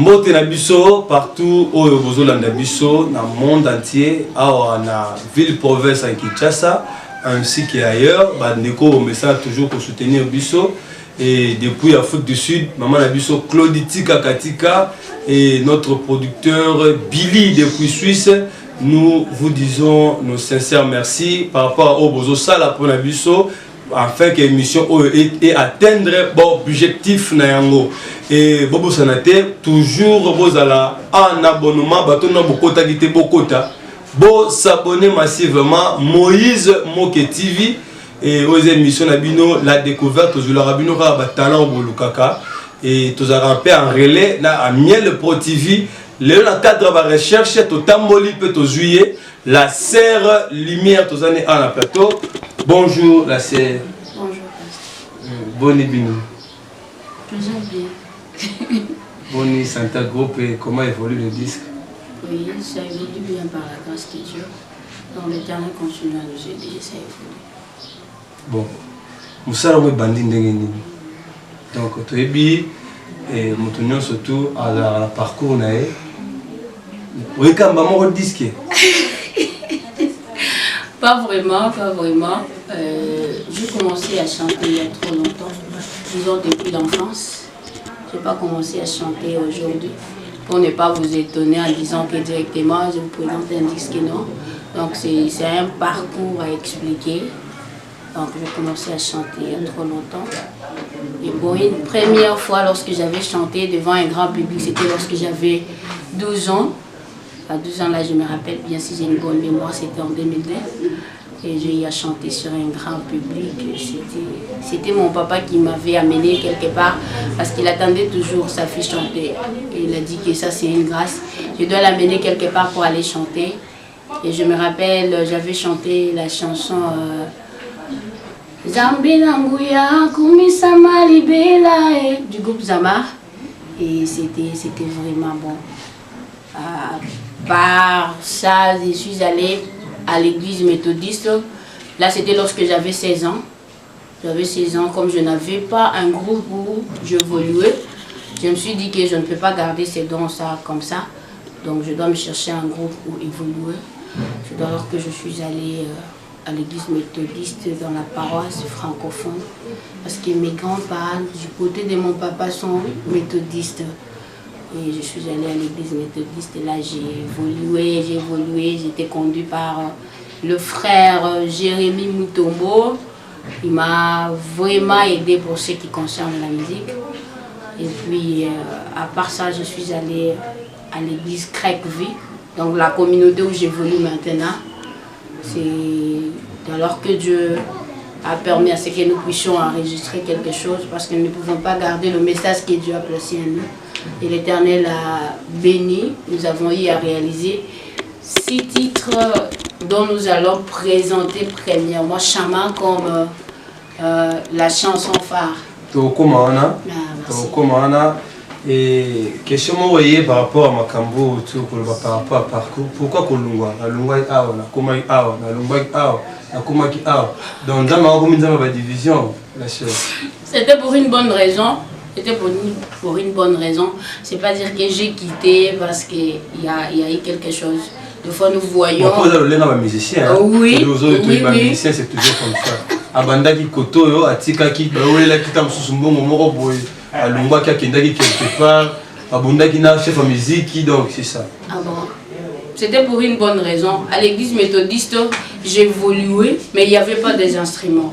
Mbote na biso partout au Bozolanda biso dans le monde entier, à la ville province à Kinshasa ainsi qu'ailleurs, bandeko message toujours pour soutenir biso et depuis Afrique du Sud, maman na biso Clauditi Kakatika et notre producteur Billy depuis Suisse, nous vous disons nos sincères merci par rapport au Bozo Sala pour la biso afin que l'émission ait atteindre bon objectif na yango. Et Bobo Sanate, toujours vous allez en abonnement, bâton na bokota qui te bokota. Bo s'abonner massivement Moïse Moke TV et aux émissions Nabino la découverte aux Rabino ba talent bolukaka et tous a rampé en relais na a Miel Pro TV le cadre de recherche to tamboli peut to juillet la serre lumière tous années en plateau. Bonjour la serre. Bonjour. Bonne bino. Toujours bien. Boni Santa Group et comment évolue le disque? Oui, ça évolue bien par la grâce de Dieu. Donc le terrain continue à nous aider, ça évolue. Bon, nous sommes bandits de donc tu es bien et nous tenons surtout à la parcours nae. Oui, quand maman le disque. Pas vraiment, pas vraiment. J'ai commencé à chanter il y a trop longtemps, disons depuis l'enfance. Je n'ai pas commencé à chanter aujourd'hui pour ne pas vous étonner en disant que directement je vous présente un disque, non. Donc c'est un parcours à expliquer. Donc j'ai commencé à chanter il y a trop longtemps. Et bon, une première fois lorsque j'avais chanté devant un grand public, c'était lorsque j'avais 12 ans. À 12 ans là, je me rappelle bien, si j'ai une bonne mémoire, c'était en 2002. Et j'ai eu à chanter sur un grand public. C'était mon papa qui m'avait amené quelque part parce qu'il attendait toujours sa fille chanter. Et il a dit que ça c'est une grâce. Je dois l'amener quelque part pour aller chanter. Et je me rappelle, j'avais chanté la chanson Zambi Nanguya Kumisama Libela du groupe Zama. Et c'était vraiment bon. Par ça, je suis allée à l'église méthodiste. Là, c'était lorsque j'avais 16 ans. J'avais 16 ans, comme je n'avais pas un groupe où j'évoluais, je me suis dit que je ne peux pas garder ces dons ça, comme ça. Donc, je dois me chercher un groupe où évoluer. C'est alors que je suis allée à l'église méthodiste dans la paroisse francophone. Parce que mes grands-parents, du côté de mon papa, sont méthodistes. Et je suis allée à l'église méthodiste et là j'ai évolué, j'étais conduit par le frère Jérémy Mutombo. Il m'a vraiment aidé pour ce qui concerne la musique. Et puis à part ça, je suis allée à l'église Craigville, donc la communauté où j'évolue maintenant. C'est alors que Dieu a permis à ce que nous puissions enregistrer quelque chose parce que nous ne pouvons pas garder le message que Dieu a placé en nous. Et l'Éternel a béni. Nous avons eu à réaliser 6 titres dont nous allons présenter premièrement Chama comme la chanson phare. Et question moi voyez par rapport à Makambo par rapport à parcours, pourquoi Kolungwa comment donc dans ma division la chose. C'était pour une bonne raison. C'était pour une bonne raison. C'est pas dire que j'ai quitté parce qu'il y a eu quelque chose. Des fois nous voyons. Musicien. Oui. Musicien c'est toujours comme ça. Abanda qui koto atika qui la qui tam susumbo moko boy. Alungwa qui akendaki quelque part. Abunda qui na chef de musique donc c'est ça. Ah bon. C'était pour une bonne raison. À l'église méthodiste, j'évoluais, mais il n'y avait pas des instruments.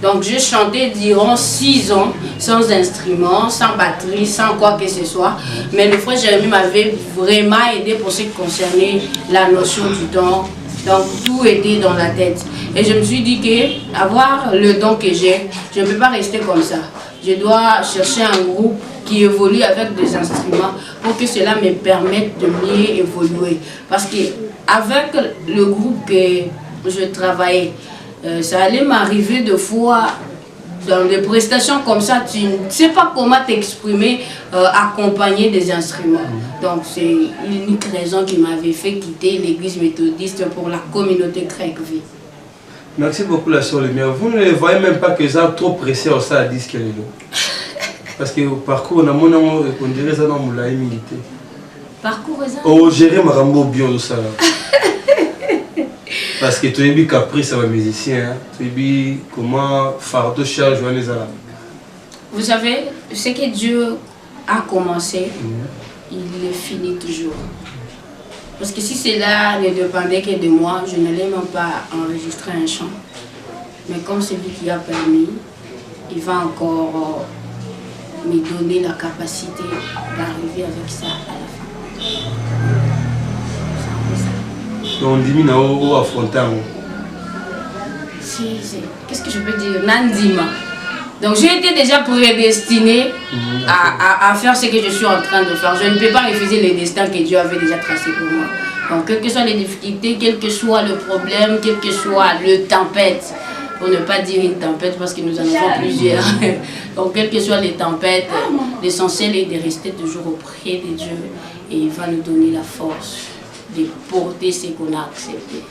Donc je chantais durant 6 ans sans instrument, sans batterie, sans quoi que ce soit. Mais le frère Jérémy m'avait vraiment aidé pour ce qui concernait la notion du don. Donc tout était dans la tête. Et je me suis dit que avoir le don que j'ai, je ne peux pas rester comme ça. Je dois chercher un groupe qui évolue avec des instruments pour que cela me permette de mieux évoluer. Parce qu'avec le groupe que je travaillais, ça allait m'arriver de fois dans des prestations comme ça, tu ne sais pas comment t'exprimer accompagné des instruments. Donc c'est l'unique raison qui m'avait fait quitter l'église méthodiste pour la communauté Craigville. Merci beaucoup la soeur Lumière. Vous ne voyez même pas que ça trop pressé au ça à disque les Parce que au parcours, on dirait ça dans mon milité. Parcours ça. Oh, gérer ma rambo bien de ça. Parce que tu es bien caprice, ça va musicien. Tu es bien comment fardeau charge les arabes. Vous savez, ce que Dieu a commencé, il le finit toujours. Parce que si cela ne dépendait que de moi, je n'allais même pas enregistrer un chant. Mais comme c'est lui qui a permis, il va encore me donner la capacité d'arriver avec ça à la fin. C'est un peu ça. Donc on dit au affrontant. Qu'est-ce que je peux dire? Nandima. Donc j'ai été déjà prédestinée à faire ce que je suis en train de faire. Je ne peux pas refuser le destin que Dieu avait déjà tracé pour moi. Donc quelles que soient les difficultés, quel que soit le problème, quelle que soit le tempête, pour ne pas dire une tempête parce que nous en avons plusieurs. Donc quelles que soient les tempêtes, l'essentiel est de rester toujours auprès de Dieu et il va nous donner la force de porter ce qu'on a accepté.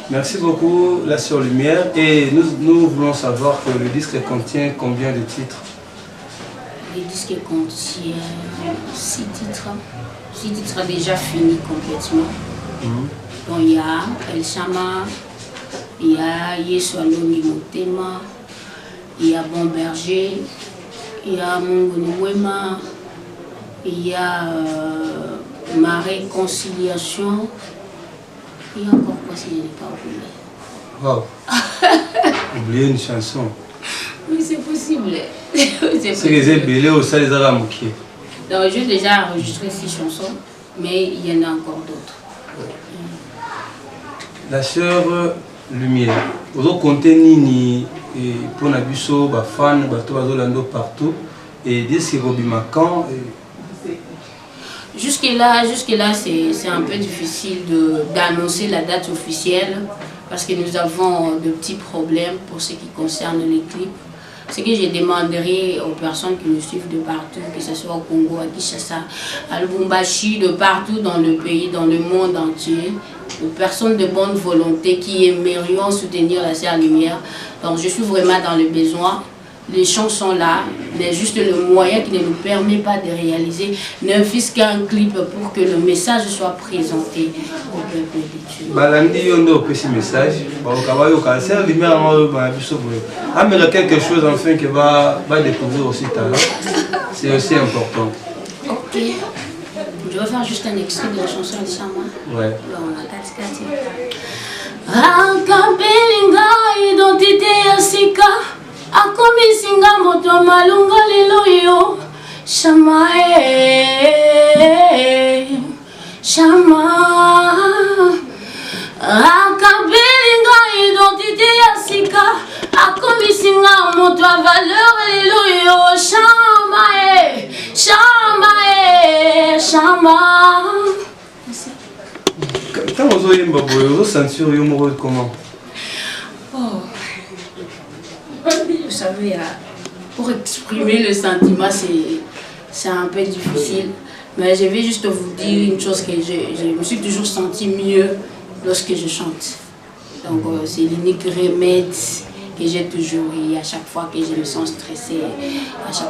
Merci beaucoup, la Sœur Lumière. Et nous voulons savoir que le disque contient combien de titres? Le disque contient 6 titres. 6 titres déjà finis complètement. Donc il y a El Shama, il y a Yesu Alongi Motema, il y a Bon Berger, il y a Mungu Mwema, il y a Ma Réconciliation. Il y a encore quoi si je n'ai pas oublié? Wow. Oublier une chanson. Oui, c'est possible. C'est que j'ai belé au sein des arabes. Donc j'ai déjà enregistré 6 chansons, mais il y en a encore d'autres. La Sœur Lumière, vous comptez ni pour Nabuso, ba fan, ba to bazolando partout et dire que Roby Macan. Jusque-là, c'est un peu difficile d'annoncer la date officielle parce que nous avons de petits problèmes pour ce qui concerne les clips. Ce que je demanderai aux personnes qui nous suivent de partout, que ce soit au Congo, à Kinshasa, à Lubumbashi, de partout dans le pays, dans le monde entier, aux personnes de bonne volonté qui aimerions soutenir la Sœur Lumière. Donc je suis vraiment dans le besoin. Les chants sont là, mais juste le moyen qui ne nous permet pas de réaliser ne fût qu'un clip pour que le message soit présenté au peuple de Dieu. Balandi yondo petit message, Sœur Lumière amène quelque chose enfin qui va découvrir aussi talent. C'est aussi important. Ok. Je vais faire juste un extrait de la chanson de Sama. Ouais. Là, on a 4-4. Akabelinga identité asika. Akomisinga moto malunga lelo yo Shama Shama Akabelinga identité ya sika Akomisinga moto a valeur lelo yo Shama Shama Shama. Quand vous avez une baboye, vous sentez comment? Vous savez, pour exprimer le sentiment, c'est un peu difficile. Mais je vais juste vous dire une chose que je me suis toujours senti mieux lorsque je chante. Donc c'est l'unique remède que j'ai toujours eu à chaque fois que je me sens stressée, à chaque